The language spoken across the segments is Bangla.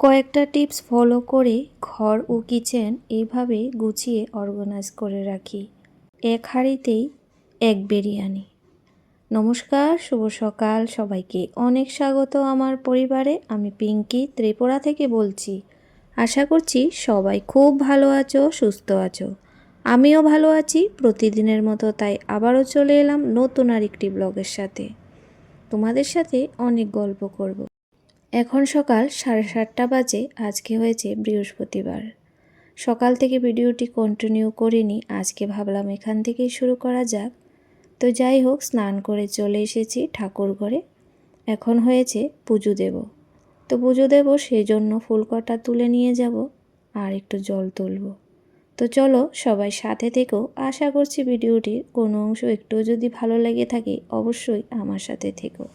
কয়েকটা টিপস ফলো করে ঘর ও কিচেন এইভাবে গুছিয়ে অর্গানাইজ করে রাখি। এক হাঁড়িতেই এক বিরিয়ানি। নমস্কার, শুভ সকাল সবাইকে। অনেক স্বাগত আমার পরিবারে। আমি পিঙ্কি ত্রিপুরা থেকে বলছি। আশা করছি সবাই খুব ভালো আছো, সুস্থ আছো। আমিও ভালো আছি প্রতিদিনের মতো, তাই আবারও চলে এলাম নতুন আর একটি ব্লগের সাথে। তোমাদের সাথে অনেক গল্প করব। এখন সকাল 7:30 বাজে। আজকে হয়েছে বৃহস্পতিবার। সকাল থেকে ভিডিওটি কন্টিনিউ করিনি, আজকে ভাবলাম এখান থেকেই শুরু করা যাক। তো যাই হোক, স্নান করে চলে এসেছি ঠাকুর ঘরে। এখন হয়েছে পুজো দেব। তো পুজো দেব, সেই জন্য ফুলকটা তুলে নিয়ে যাব আর একটু জল তুলব। তো চলো সবাই সাথে থেকো। আশা করছি ভিডিওটির কোনো অংশ একটু যদি ভালো লেগে থাকে অবশ্যই আমার সাথে থেকো।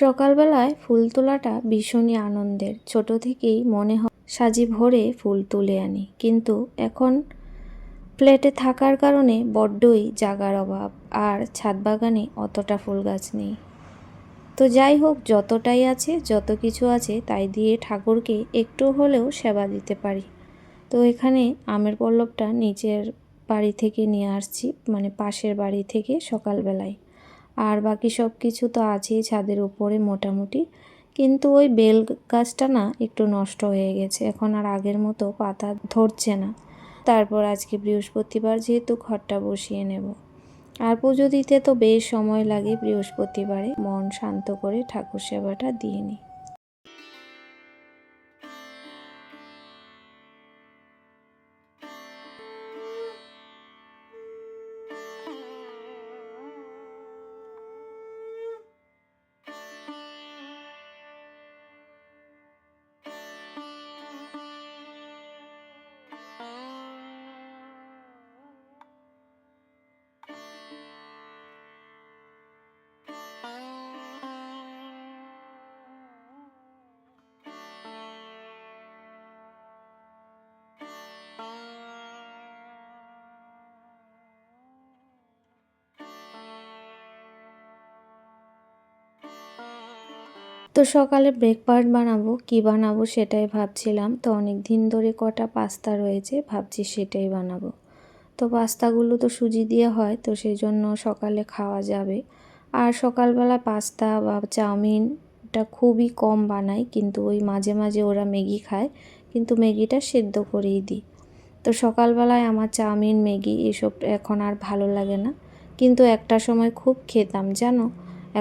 সকালবেলায় ফুল তোলাটা ভীষণই আনন্দের। ছোট থেকেই মনে হয় সাজি ভরে ফুল তুলে আনি, কিন্তু এখন ফ্ল্যাটে থাকার কারণে বড্ডই জায়গার অভাব, আর ছাদ বাগানে অতটা ফুল গাছ নেই। তো যাই হোক, যতটাই আছে, যত কিছু আছে তাই দিয়ে ঠাকুরকে একটু হলেও সেবা দিতে পারি। তো এখানে আমের পল্লবটা নিচের বাড়ি থেকে নিয়ে আসছি, মানে পাশের বাড়ি থেকে সকালবেলায়। আর বাকি সব কিছু তো আছেই ছাদের উপরে মোটামুটি, কিন্তু ওই বেল গাছটা না একটু নষ্ট হয়ে গেছে, এখন আর আগের মতো পাতা ধরছে না। তারপর আজকে বৃহস্পতিবার যেহেতু ঘরটা বসিয়ে নেব। আর পুজো দিতে তো বেশ সময় লাগে বৃহস্পতিবারে। মন শান্ত করে ঠাকুর সেবাটা দিয়ে নিই। তো সকালে ব্রেকফাস্ট বানাবো, কি বানাবো সেটাই ভাবছিলাম। তো অনেক দিন ধরে কটা পাস্তা রয়েছে, ভাবছি সেটাই বানাবো। তো পাস্তাগুলো তো সুজি দিয়ে হয়, তো সেই জন্য সকালে খাওয়া যাবে। আর সকালবেলা পাস্তা বা চাউমিনটা খুবই কম বানাই, কিন্তু ওই মাঝে মাঝে ওরা ম্যাগি খায়, কিন্তু ম্যাগিটা সেদ্ধ করেই দিই। তো সকালবেলায় আমার চাউমিন, ম্যাগি এসব এখন আর ভালো লাগে না, কিন্তু একটা সময় খুব খেতাম জানো।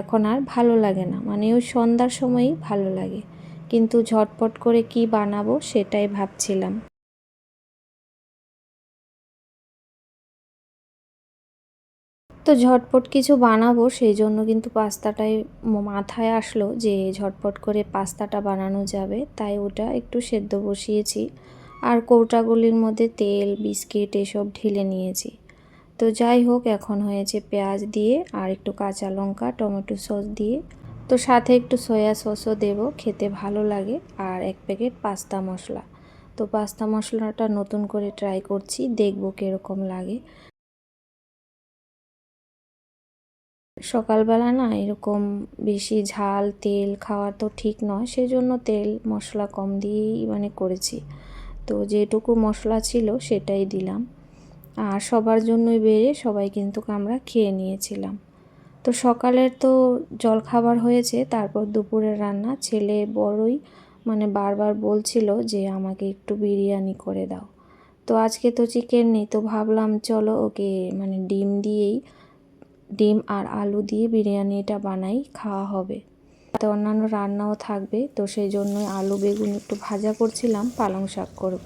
এখন আর ভালো লাগে না, মানে ওই সন্ধ্যার সময়ই ভালো লাগে। কিন্তু ঝটপট করে কি বানাবো সেটাই ভাবছিলাম। তো ঝটপট কিছু বানাবো, সেই জন্য কিন্তু পাস্তাটাই মাথায় আসলো যে ঝটপট করে পাস্তাটা বানানো যাবে, তাই ওটা একটু সেদ্ধ বসিয়েছি। আর কৌটাগুলির মধ্যে তেল, বিস্কিট এসব ঢেলে নিয়েছি। তো যাই হোক, এখন হয়েছে পেঁয়াজ দিয়ে আর একটু কাঁচা লঙ্কা, টমেটো সস দিয়ে। তো সাথে একটু সয়া সসও দেবো, খেতে ভালো লাগে। আর 1 প্যাকেট পাস্তা মশলা। তো পাস্তা মশলাটা নতুন করে ট্রাই করছি, দেখবো কীরকম লাগে। সকালবেলা না এরকম বেশি ঝাল তেল খাওয়া তো ঠিক নয়, সেজন্য তেল মশলা কম দিয়েই মানে করেছি। তো যেটুকু মশলা ছিল সেটাই দিলাম। আর সবার জন্যই বেড়ে সবাই কিন্তু আমরা খেয়ে নিয়েছিলাম। তো সকালের তো জলখাবার হয়েছে, তারপর দুপুরের রান্না। ছেলে বড়ই মানে বারবার বলছিল যে আমাকে একটু বিরিয়ানি করে দাও। তো আজকে তো চিকেন নেই, তো ভাবলাম চলো ওকে মানে ডিম আর আলু দিয়ে বিরিয়ানিটা বানাই, খাওয়া হবে। তাতে অন্যান্য রান্নাও থাকবে, তো সেই জন্যই আলু বেগুন একটু ভাজা করছিলাম, পালং শাক করব।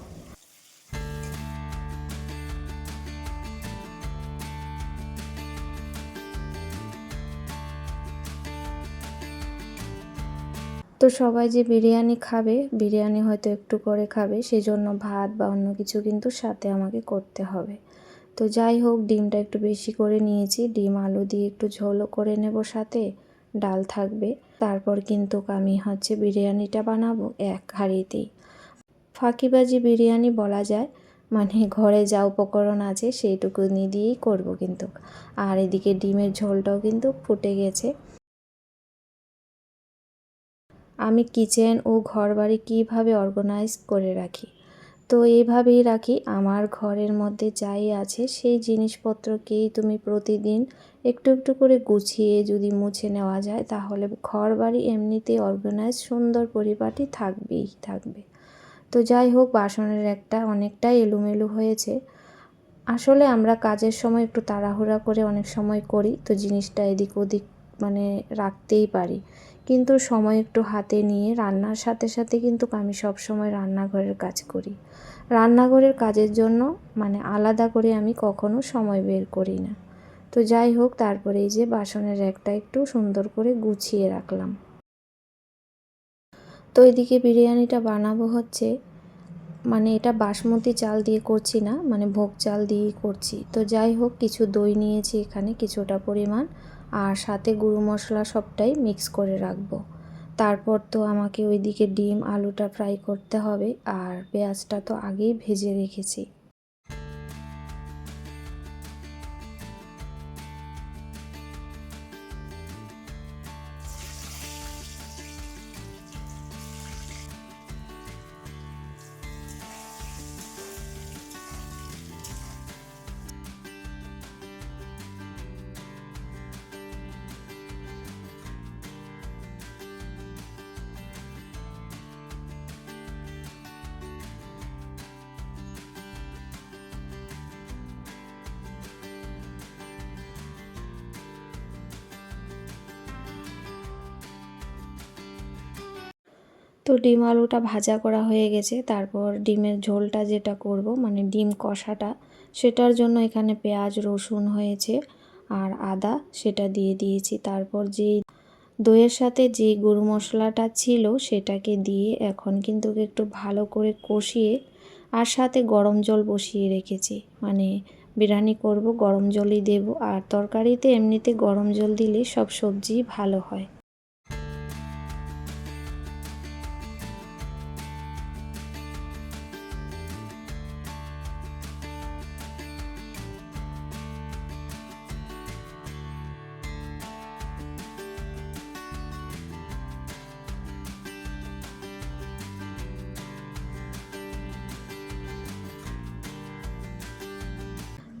তো তো সবাই যে বিরিয়ানি খাবে, বিরিয়ানি হয়তো একটু করে খাবে, সেজন্য ভাত বা অন্য কিছু কিন্তু সাথে আমাকে করতে হবে। তো যাই হোক, ডিমটা একটু বেশি করে নিয়েছি, ডিম আলু দিয়ে একটু ঝোলও করে নেব, সাথে ডাল থাকবে। তারপর কিন্তু আমি বিরিয়ানিটা বানাবো এক হাঁড়িতেই। ফাঁকিবাজি বিরিয়ানি বলা যায়, মানে ঘরে যা উপকরণ আছে সেইটুকুনি দিয়েই করব কিন্তু। আর এদিকে ডিমের ঝোলটাও কিন্তু ফুটে গেছে। আমি কিচেন ও ঘরবাড়ি কীভাবে অর্গানাইজ করে রাখি, তো এইভাবেই রাখি। আমার ঘরের মধ্যে যাই আছে সেই জিনিসপত্রকেই তুমি প্রতিদিন একটু একটু করে গুছিয়ে যদি মুছে নেওয়া যায়, তাহলে ঘরবাড়ি এমনিতেই অর্গানাইজ, সুন্দর পরিপাটি থাকবেই থাকবে। তো যাই হোক, বাসনের একটা অনেকটাই এলোমেলো হয়েছে। আসলে আমরা কাজের সময় একটু তাড়াহুড়া করে অনেক সময় করি, তো জিনিসটা এদিক ওদিক মানে রাখতেই পারি। কিন্তু সময় একটু হাতে নিয়ে রান্নার সাথে সাথে কিন্তু আমি সব সময় রান্নাঘরের কাজ করি। রান্নাঘরের কাজের জন্য আলাদা করে আমি কখনো সময় বের করি না। তো যাই হোক, তারপরে এই যে বাসনের একটা একটু সুন্দর করে গুছিয়ে রাখলাম। তো এদিকে বিরিয়ানিটা বানাবো এটা বাসমতি চাল দিয়ে করছি না, ভোগ চাল দিয়েই করছি। তো যাই হোক, কিছু দই নিয়েছি এখানে কিছুটা পরিমাণ, আর সাথে গুঁড়ো মশলা সবটাই মিক্স করে রাখবো। তারপর তো আমাকে ওইদিকে ডিম আলুটা ফ্রাই করতে হবে, আর পেঁয়াজটা তো আগেই ভেজে রেখেছি। তো ডিম আলুটা ভাজা করা হয়ে গেছে। তারপর ডিমের ঝোলটা যেটা করব, ডিম কষাটা, সেটার জন্য এখানে পেঁয়াজ রসুন হয়েছে আর আদা সেটা দিয়ে দিয়েছি। তারপর যেই দইয়ের সাথে যে গুঁড়ো মশলাটা ছিল সেটাকে দিয়ে এখন কিন্তু একটু ভালো করে কষিয়ে, আর সাথে গরম জল বসিয়ে রেখেছি। বিরিয়ানি করব, গরম জলই দেব। আর তরকারিতে এমনিতে গরম জল দিলে সব সবজি ভালো হয়।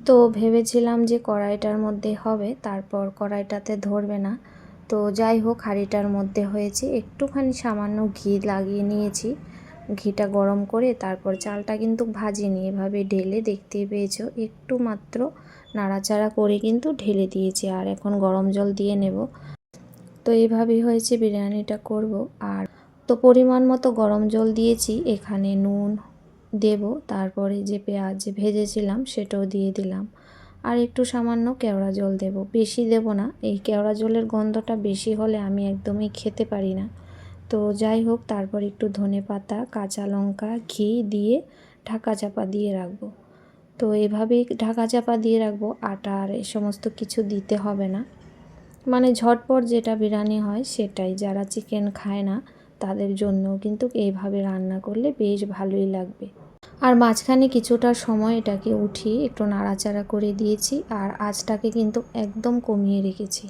তো ভেবেছিলাম যে কড়াইটার মধ্যে হবে, তারপর কড়াইটাতে ধরবে না। তো যাই হোক, হাঁড়িটার মধ্যে হয়েছে। একটুখানি সামান্য ঘি লাগিয়ে নিয়েছি, ঘিটা গরম করে তারপর চালটা কিন্তু ভাজিনি, এভাবে ঢেলে দেখতেই পেয়েছো, একটু মাত্র নাড়াচাড়া করে কিন্তু ঢেলে দিয়েছি। আর এখন গরম জল দিয়ে নেব। তো এইভাবেই হয়েছে বিরিয়ানিটা করব। আর তো পরিমাণ মতো গরম জল দিয়েছি, এখানে নুন দেব, তারপরে যে পেঁয়াজ ভেজেছিলাম সেটাও দিয়ে দিলাম, আর একটু সামান্য কেওড়া জল দেব, বেশি দেব না। এই কেওড়া জলের গন্ধটা বেশি হলে আমি একদমই খেতে পারি না। তো যাই হোক, তারপর একটু ধনেপাতা, কাঁচা লঙ্কা, ঘি দিয়ে ঢাকা চাপা দিয়ে রাখবো। তো এভাবেই ঢাকা চাপা দিয়ে রাখবো। আটা আর এ সমস্ত কিছু দিতে হবে না, ঝটপট যেটা বিরিয়ানি হয় সেটাই। যারা চিকেন খায় না তাদের জন্য কিন্তু এইভাবে রান্না করলে বেশ ভালোই লাগবে। আর মাঝখানে কিছুটা সময় এটাকে উঠিয়ে একটু নাড়াচাড়া করে দিয়েছি, আর আঁচটাকে কিন্তু একদম কমিয়ে রেখেছি।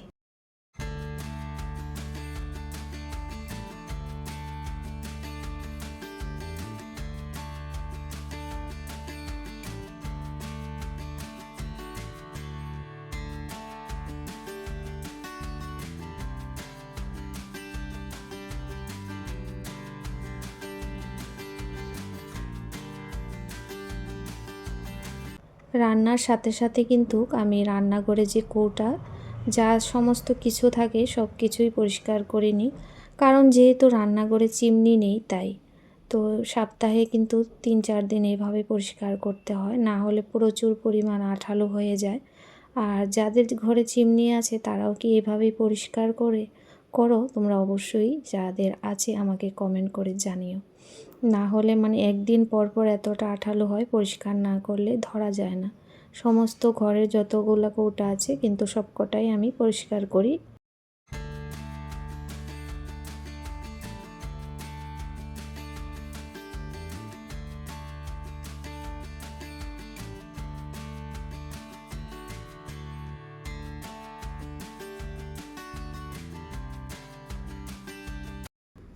রান্নার সাথে সাথে কিন্তু আমি রান্নাঘরে যে কৌটা যা সমস্ত কিছু থাকে সব কিছুই পরিষ্কার করে নিই, কারণ যেহেতু রান্নাঘরে চিমনি নেই তাই। তো সপ্তাহে কিন্তু 3-4 দিন এইভাবে পরিষ্কার করতে হয়, না হলে প্রচুর পরিমাণ আঠালো হয়ে যায়। আর যাদের ঘরে চিমনি আছে তারাও কি এভাবেই পরিষ্কার করে? করো তোমরা অবশ্যই, যাদের আছে আমাকে কমেন্ট করে জানিও। না হলে মানে একদিন পর পর এতটা আঠালো হয়, পরিষ্কার না করলে ধরা যায় না। সমস্ত ঘরের যতগুলো কৌটা আছে কিন্তু সবকটাই আমি পরিষ্কার করি।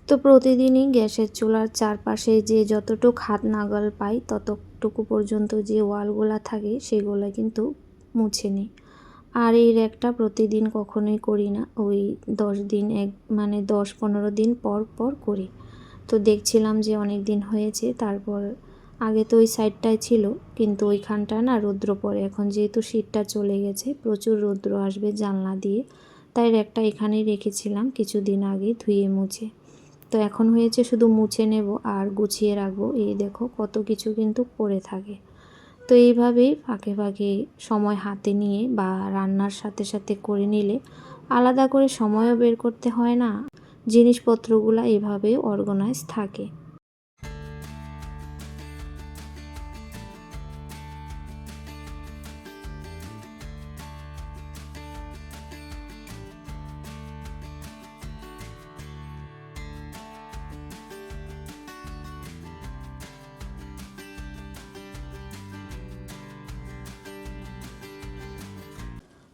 তো প্রতিদিনই গ্যাসের চুলার চারপাশে যে যতটুকু হাত নাগাল পাই ততটুকু পর্যন্ত যে ওয়ালগুলো থাকে সেগুলো কিন্তু মুছে নিই। আর এই র্যাকটা প্রতিদিন কখনোই করি না, ওই 10 দিন মানে 10-15 দিন পর পর করি। তো দেখছিলাম যে অনেক দিন হয়েছে, তারপর আগে তো ওই সাইডটায় ছিল কিন্তু ওইখানটা না রৌদ্র পড়ে, এখন যেহেতু শীতটা চলে গেছে প্রচুর রৌদ্র আসবে জানলা দিয়ে, তাই র্যাকটা এখানেই রেখেছিলাম কিছুদিন আগে ধুয়ে মুছে। তো এখন হয়েছে শুধু মুছে নেব আর গুছিয়ে রাখবো। এই দেখো কত কিছু কিন্তু পড়ে থাকে। তো এইভাবেই ফাঁকে ফাঁকে সময় হাতে নিয়ে বা রান্নার সাথে সাথে করে নিলে আলাদা করে সময়ও বের করতে হয় না, জিনিসপত্রগুলো এভাবে অর্গানাইজ থাকে।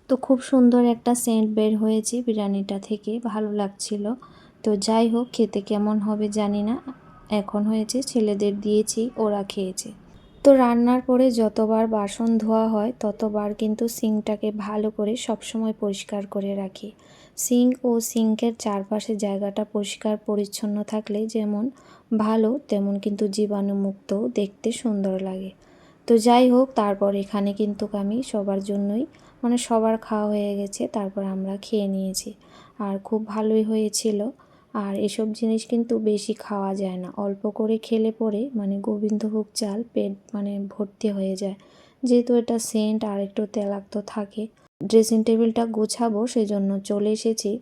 তো খুব সুন্দর একটা সেন্ট বের হয়েছে বিরিয়ানিটা থেকে, ভালো লাগছিল। তো যাই হোক, খেতে কেমন হবে জানি না, এখন হয়েছে ছেলেদের দিয়েছি, ওরা খেয়েছে। তো রান্নার পরে যতবার বাসন ধোয়া হয় ততবার কিন্তু সিঙ্কটাকে ভালো করে সবসময় পরিষ্কার করে রাখি। সিঙ্ক ও সিঙ্কের চারপাশে জায়গাটা পরিষ্কার পরিচ্ছন্ন থাকলে যেমন ভালো, তেমন কিন্তু জীবাণুমুক্ত দেখতে সুন্দর লাগে। তো যাই হোক, তারপর এখানে কিন্তু আমি সবার জন্যই মানে সবার খাওয়া হয়ে গেছে, তারপর আমরা খেয়ে নিয়েছি আর খুব ভালোই হয়েছিল। আর এসব জিনিস কিন্তু বেশি খাওয়া যায় না, অল্প করে খেলে পরে মানে গোবিন্দভোগ চাল পেট মানে ভর্তি হয়ে যায়, যেহেতু এটা সেন্ট আর একটু তেলাক্ত থাকে। ড্রেসিং টেবিলটা গোছাবো সেজন্য চলে এসেছি।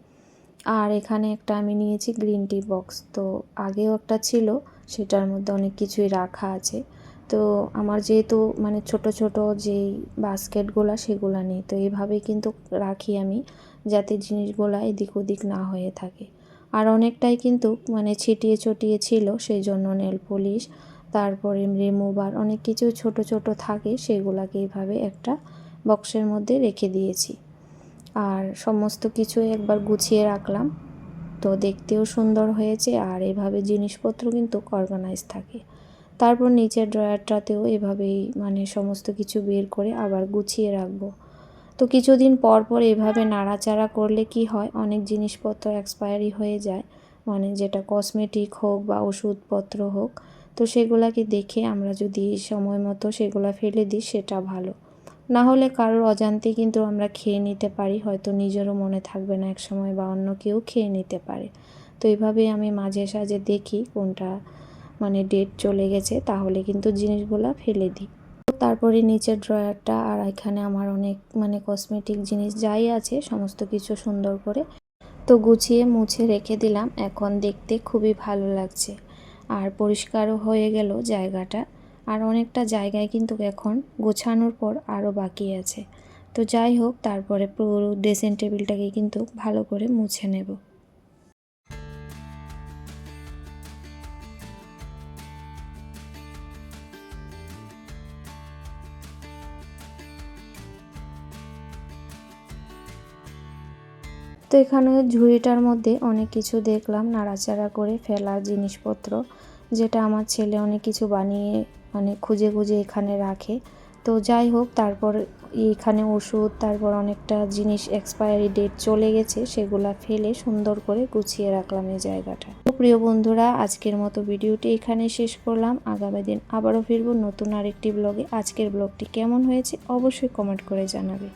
আর এখানে একটা আমি নিয়েছি গ্রিন টি বক্স, তো আগেও একটা ছিল, সেটার মধ্যে অনেক কিছুই রাখা আছে। তো আমার যেহেতু মানে ছোট ছোট যেই বাস্কেটগুলো সেগুলো নেই, তো এইভাবেই কিন্তু রাখি আমি, যাতে জিনিসগুলো এদিক ওদিক না হয়ে থাকে। আর অনেকটাই কিন্তু মানে ছিটিয়ে ছটিয়ে ছিল, সেই জন্য নেল পলিশ তারপরে রিমুভার অনেক কিছু ছোট ছোট থাকে, সেগুলোকে এইভাবে একটা বক্সের মধ্যে রেখে দিয়েছি। আর সমস্ত কিছু একবার গুছিয়ে রাখলাম, তো দেখতেও সুন্দর হয়েছে আর এভাবে জিনিসপত্র কিন্তু অর্গানাইজ থাকে। তারপর নিচের ড্রয়ারটাতেও এভাবেই মানে সমস্ত কিছু বের করে আবার গুছিয়ে রাখবো। তো কিছুদিন পর পর এভাবে নাড়াচাড়া করলে কি হয়, অনেক জিনিসপত্র এক্সপায়ারি হয়ে যায়, মানে যেটা কসমেটিক হোক বা ওষুধপত্র হোক, তো সেগুলাকে দেখে আমরা যদি সময় মতো সেগুলা ফেলে দিই সেটা ভালো। না হলে কারোর অজান্তে কিন্তু আমরা খেয়ে নিতে পারি, হয়তো নিজেরও মনে থাকবে না একসময়, বা অন্য কেউ খেয়ে নিতে পারে। তো এইভাবেই আমি মাঝে সাঝে দেখি কোনটা মানে ডেট চলে গেছে, তাহলে কিন্তু জিনিসগুলা ফেলে দিই। তারপরে নিচের ড্রয়ারটা আর এখানে আমার অনেক মানে কসমেটিক জিনিস যাই আছে সমস্ত কিছু সুন্দর করে তো গুছিয়ে মুছে রেখে দিলাম। এখন দেখতে খুবই ভালো লাগছে আর পরিষ্কারও হয়ে গেল জায়গাটা। আর অনেকটা জায়গায় কিন্তু এখন গোছানোর পর আরও বাকি আছে। তো যাই হোক, তারপরে পুরো ড্রেসিং টেবিলটাকে কিন্তু ভালো করে মুছে নেব। তো এখানে ঝুড়িটার মধ্যে অনেক কিছু দেখলাম নাড়াচাড়া করে ফেলার জিনিসপত্র, যেটা আমার ছেলে অনেক কিছু বানিয়ে মানে খুঁজে খুঁজে এখানে রাখে। তো যাই হোক, তারপর এখানে ওষুধ, তারপর অনেকটা জিনিস এক্সপায়ারি ডেট চলে গেছে, সেগুলা ফেলে সুন্দর করে গুছিয়ে রাখলাম এই জায়গাটা। তো প্রিয় বন্ধুরা, আজকের মতো ভিডিওটি এখানে শেষ করলাম। আগামী দিন আবারও ফিরবো নতুন আরেকটি ব্লগে। আজকের ব্লগটি কেমন হয়েছে অবশ্যই কমেন্ট করে জানাবে।